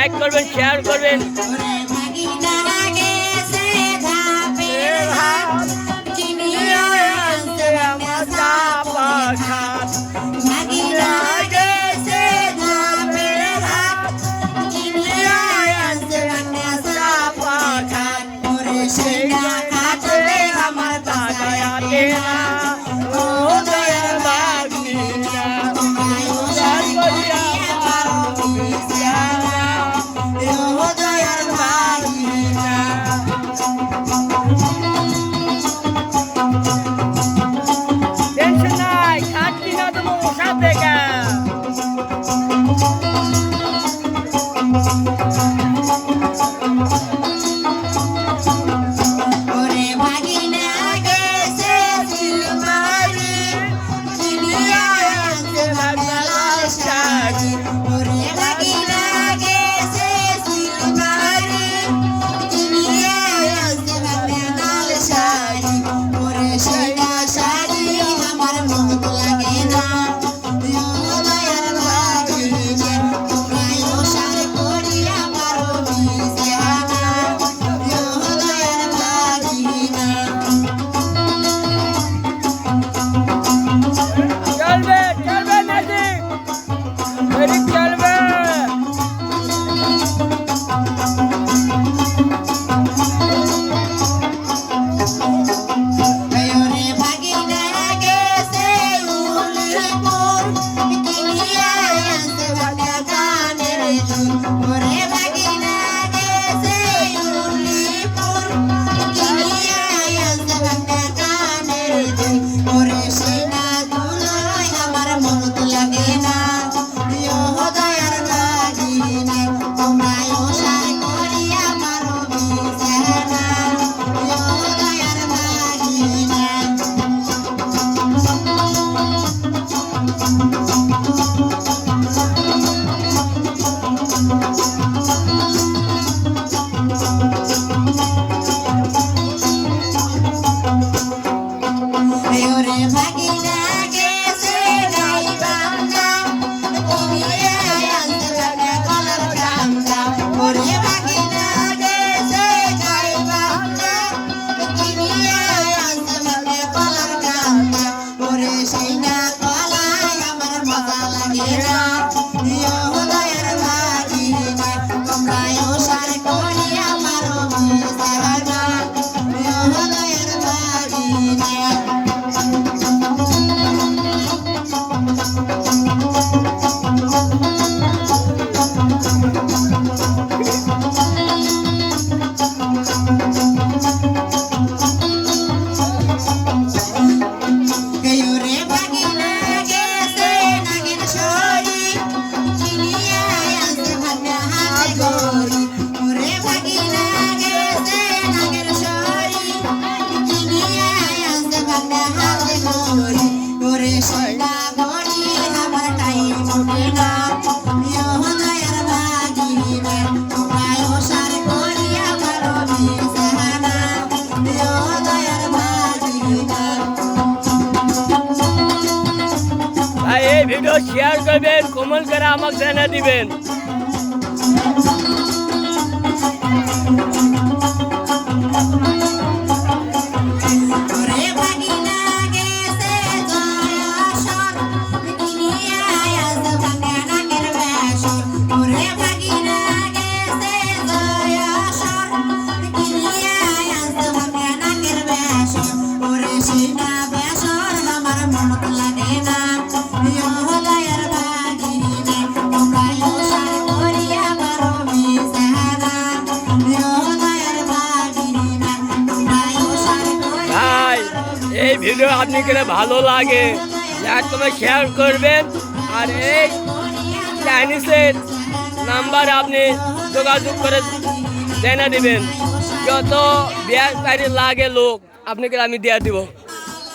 Like করবেন, share করবেন। আমার তাকায়াতে না ও দয়ার ভাগ্নিরা উদার করিয়া ও দয়ার ভাগ্নিরা। টেনশন নাই, খাচ্ছি না তো মশার দেখা। এই ভিডিও শেয়ার করবেন, কমেন্ট করে আমাকে জানিয়ে দিবেন। এই ভিডিও আপনি করে ভালো লাগে লাইক কমেন্ট শেয়ার করবেন। আর এই চাইনিজের নাম্বার আপনি যোগাযোগ করে জানিয়ে দিবেন। যত বিয়ার লাগে লোক আপনাকে আমি দিয়ে দিব।